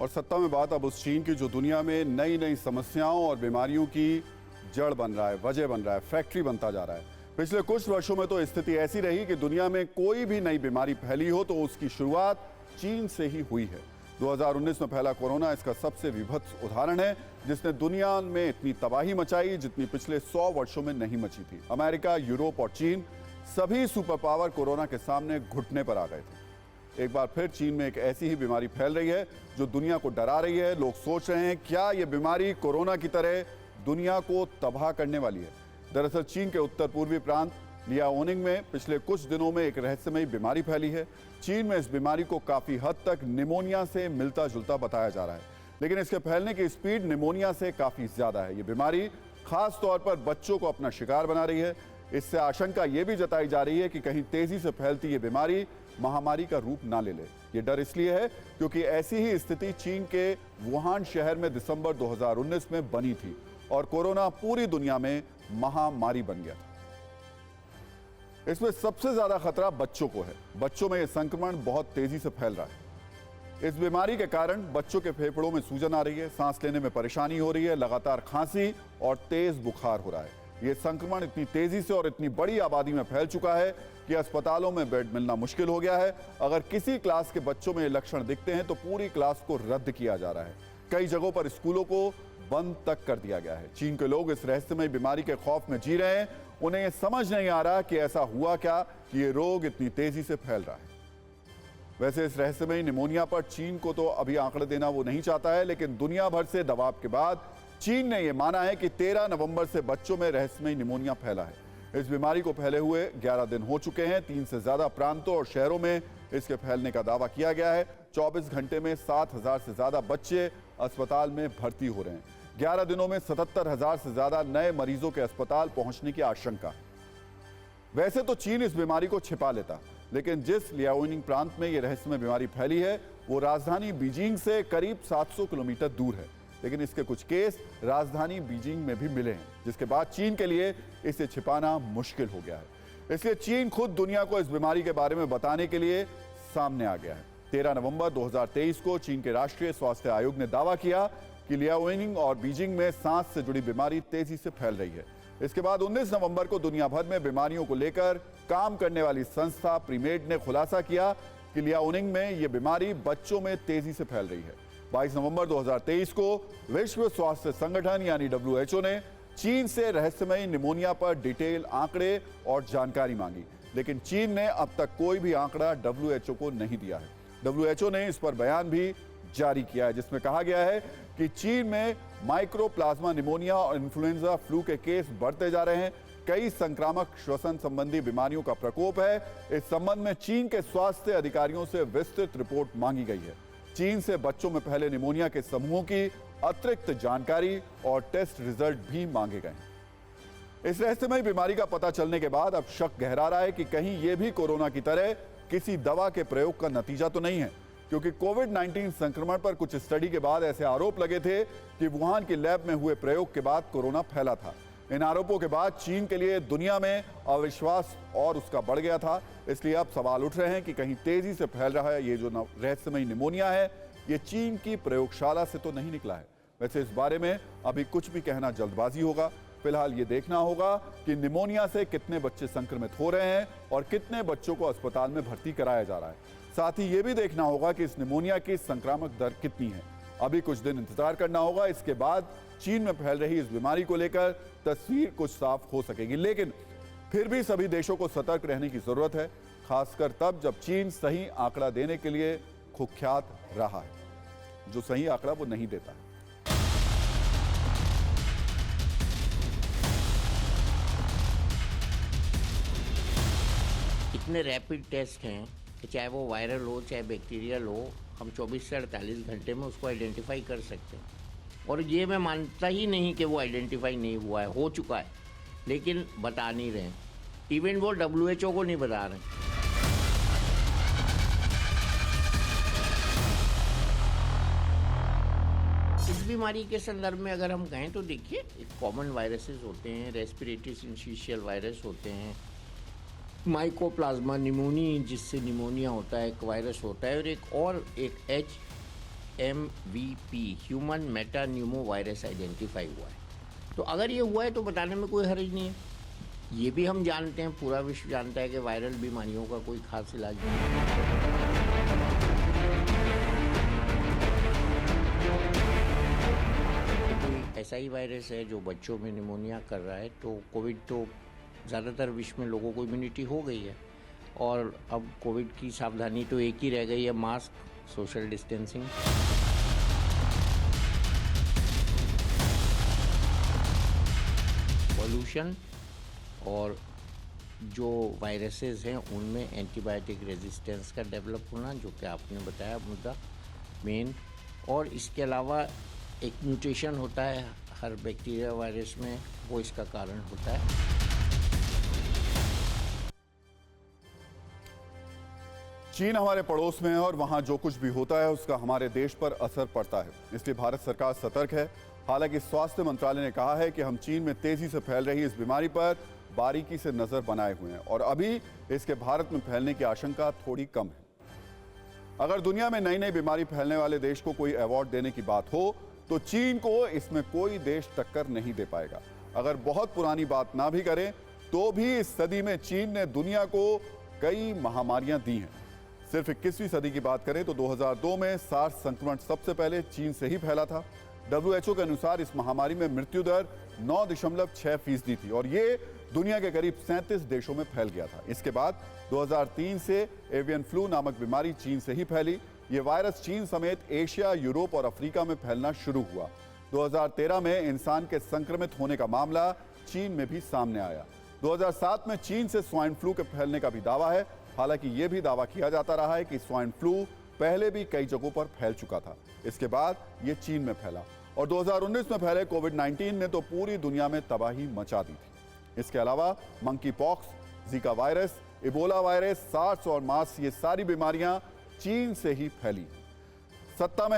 और सत्ता में बात अब उस चीन की जो दुनिया में नई नई समस्याओं और बीमारियों की जड़ बन रहा है, वजह बन रहा है, फैक्ट्री बनता जा रहा है। पिछले कुछ वर्षों में तो स्थिति ऐसी रही कि दुनिया में कोई भी नई बीमारी फैली हो तो उसकी शुरुआत चीन से ही हुई है। 2019 में फैला कोरोना इसका सबसे विभत्स उदाहरण है, जिसने दुनिया में इतनी तबाही मचाई जितनी पिछले 100 वर्षों में नहीं मची थी। अमेरिका, यूरोप और चीन सभी सुपर पावर कोरोना के सामने घुटने पर आ गए थे। एक बार फिर चीन में एक ऐसी ही बीमारी फैल रही है जो दुनिया को डरा रही है। लोग सोच रहे हैं क्या यह बीमारी कोरोना की तरह दुनिया को तबाह करने वाली है। दरअसल चीन के उत्तर पूर्वी प्रांत लियाओनिंग में पिछले कुछ दिनों में एक रहस्यमयी बीमारी फैली है। चीन में इस बीमारी को काफी हद तक निमोनिया से मिलता जुलता बताया जा रहा है, लेकिन इसके फैलने की स्पीड निमोनिया से काफी ज्यादा है। ये बीमारी खास तौर पर बच्चों को अपना शिकार बना रही है। इससे आशंका यह भी जताई जा रही है कि कहीं तेजी से फैलती ये बीमारी महामारी का रूप ना ले ले। ये डर इसलिए है क्योंकि ऐसी ही स्थिति चीन के वुहान शहर में दिसंबर 2019 में बनी थी और कोरोना पूरी दुनिया में महामारी बन गया था। इसमें सबसे ज्यादा खतरा बच्चों को है। बच्चों में यह संक्रमण बहुत तेजी से फैल रहा है। इस बीमारी के कारण बच्चों के फेफड़ों में सूजन आ रही है, सांस लेने में परेशानी हो रही है, लगातार खांसी और तेज बुखार हो रहा है। यह संक्रमण इतनी तेजी से और इतनी बड़ी आबादी में फैल चुका है कि अस्पतालों में बेड मिलना मुश्किल हो गया है। अगर किसी क्लास के बच्चों में ये लक्षण दिखते हैं तो पूरी क्लास को रद्द किया जा रहा है। कई जगहों पर स्कूलों को बंद तक कर दिया गया है। चीन के लोग इस रहस्यमय बीमारी के खौफ में जी रहे हैं। उन्हें यह समझ नहीं आ रहा कि ऐसा हुआ क्या कि ये रोग इतनी तेजी से फैल रहा है। वैसे इस रहस्यमय निमोनिया पर चीन को तो अभी आंकड़े देना वो नहीं चाहता है, लेकिन दुनिया भर से दबाव के बाद चीन ने यह माना है कि 13 नवंबर से बच्चों में रहस्यमय निमोनिया फैला है। इस बीमारी को फैले हुए 11 दिन हो चुके हैं। 3 से ज्यादा प्रांतों और शहरों में इसके फैलने का दावा किया गया है। 24 घंटे में 7,000 से ज्यादा बच्चे अस्पताल में भर्ती हो रहे हैं। 11 दिनों में 77,000 से ज्यादा नए मरीजों के अस्पताल पहुंचने की आशंका। वैसे तो चीन इस बीमारी को छिपा लेता, लेकिन जिस लियाओनिंग प्रांत में यह रहस्यमय बीमारी फैली है वो राजधानी बीजिंग से करीब 700 किलोमीटर दूर है। लेकिन इसके कुछ केस राजधानी बीजिंग में भी मिले हैं, जिसके बाद चीन के लिए इसे छिपाना मुश्किल हो गया है। इसलिए चीन खुद दुनिया को इस बीमारी के बारे में बताने के लिए सामने आ गया है। 13 नवंबर 2023 को चीन के राष्ट्रीय स्वास्थ्य आयोग ने दावा किया कि लियाओनिंग और बीजिंग में सांस से जुड़ी बीमारी तेजी से फैल रही है। इसके बाद 19 नवंबर को दुनिया भर में बीमारियों को लेकर काम करने वाली संस्था प्रीमेड ने खुलासा किया कि लियाओनिंग में यह बीमारी बच्चों में तेजी से फैल रही है। 22 नवंबर 2023 को विश्व स्वास्थ्य संगठन यानी WHO ने चीन से रहस्यमय निमोनिया पर डिटेल आंकड़े और जानकारी मांगी, लेकिन चीन ने अब तक कोई भी आंकड़ा WHO को नहीं दिया है। WHO ने इस पर बयान भी जारी किया है, जिसमें कहा गया है कि चीन में माइक्रोप्लाज्मा निमोनिया और इन्फ्लुएंजा फ्लू के केस बढ़ते जा रहे हैं। कई संक्रामक श्वसन संबंधी बीमारियों का प्रकोप है। इस संबंध में चीन के स्वास्थ्य अधिकारियों से विस्तृत रिपोर्ट मांगी गई है। चीन से बच्चों में फैले निमोनिया के समूहों की अतिरिक्त जानकारी और टेस्ट रिजल्ट भी मांगे गए हैं। इस रहस्यमय बीमारी का पता चलने के बाद अब शक गहरा रहा है कि कहीं यह भी कोरोना की तरह किसी दवा के प्रयोग का नतीजा तो नहीं है, क्योंकि कोविड-19 संक्रमण पर कुछ स्टडी के बाद ऐसे आरोप लगे थे कि वुहान की लैब में हुए प्रयोग के बाद कोरोना फैला था। इन आरोपों के बाद चीन के लिए दुनिया में अविश्वास और उसका बढ़ गया था। इसलिए अब सवाल उठ रहे हैं कि कहीं तेजी से फैल रहा है ये जो रहस्यमय निमोनिया है, ये चीन की प्रयोगशाला से तो नहीं निकला है। वैसे इस बारे में अभी कुछ भी कहना जल्दबाजी होगा। फिलहाल ये देखना होगा कि निमोनिया से कितने बच्चे संक्रमित हो रहे हैं और कितने बच्चों को अस्पताल में भर्ती कराया जा रहा है। साथ ही ये भी देखना होगा कि इस निमोनिया की संक्रामक दर कितनी है। अभी कुछ दिन इंतजार करना होगा। इसके बाद चीन में फैल रही इस बीमारी को लेकर तस्वीर कुछ साफ हो सकेगी, लेकिन फिर भी सभी देशों को सतर्क रहने की जरूरत है, खासकर तब जब चीन सही आंकड़ा देने के लिए कुख्यात रहा है। जो सही आंकड़ा वो नहीं देता है। इतने रैपिड टेस्ट हैं कि चाहे वो वायरल हो चाहे बैक्टीरियल हो, हम 24 से 48 घंटे में उसको आइडेंटिफाई कर सकते हैं। और ये मैं मानता ही नहीं कि वो आइडेंटिफाई नहीं हुआ है, हो चुका है, लेकिन बता नहीं रहे। इवन वो WHO को नहीं बता रहे। इस बीमारी के संदर्भ में अगर हम कहें तो देखिए, कॉमन वायरसेस होते हैं, रेस्पिरेटरी सिंशिशियल वायरस होते हैं, माइकोप्लाज्मा निमोनी जिससे निमोनिया होता है एक वायरस होता है, और एक HMVP human Meta Numa virus identify हुआ है। तो अगर ये हुआ है तो बताने में कोई हर्ज नहीं है। ये भी हम जानते हैं, पूरा विश्व जानता है कि वायरल बीमारियों का कोई खास इलाज नहीं है। कोई ऐसा ही वायरस है जो बच्चों में निमोनिया कर रहा है। तो कोविड तो ज़्यादातर विश्व में लोगों को इम्यूनिटी हो गई है और अब कोविड की सावधानी तो एक ही रह गई है, मास्क, सोशल डिस्टेंसिंग। पॉल्यूशन और जो वायरसेस हैं उनमें एंटीबायोटिक रेजिस्टेंस का डेवलप होना, जो कि आपने बताया मुद्दा मेन। और इसके अलावा एक म्यूटेशन होता है हर बैक्टीरिया वायरस में, वो इसका कारण होता है। चीन हमारे पड़ोस में है और वहां जो कुछ भी होता है उसका हमारे देश पर असर पड़ता है, इसलिए भारत सरकार सतर्क है। हालांकि स्वास्थ्य मंत्रालय ने कहा है कि हम चीन में तेजी से फैल रही इस बीमारी पर बारीकी से नजर बनाए हुए हैं और अभी इसके भारत में फैलने की आशंका थोड़ी कम है। अगर दुनिया में नई नई बीमारी फैलने वाले देश को कोई अवार्ड देने की बात हो तो चीन को इसमें कोई देश टक्कर नहीं दे पाएगा। अगर बहुत पुरानी बात ना भी करें तो भी इस सदी में चीन ने दुनिया को कई महामारियां दी हैं। सिर्फ 21वीं सदी की बात करें तो 2002 में सार्स संक्रमण सबसे पहले चीन से ही फैला था। WHO के अनुसार इस महामारी में मृत्यु दर 9.6% थी और ये दुनिया के करीब 37 देशों में फैल गया था। इसके बाद 2003 से एवियन फ्लू नामक बीमारी चीन से ही फैली। ये वायरस चीन समेत एशिया, यूरोप और अफ्रीका में फैलना शुरू हुआ। 2013 में इंसान के संक्रमित होने का मामला चीन में भी सामने आया। 2007 में चीन से स्वाइन फ्लू के फैलने का भी दावा है। हालांकि यह भी दावा किया जाता रहा है कि स्वाइन फ्लू पहले भी कई जगहों पर फैल चुका था। इसके बाद यह चीन में फैला और 2019 में फैले कोविड-19 ने तो पूरी दुनिया में तबाही मचा दी थी। इसके अलावा monkeypox, Zika virus, Ebola virus, SARS और मार्स, ये सारी बीमारियां चीन से ही फैली। सत्ता में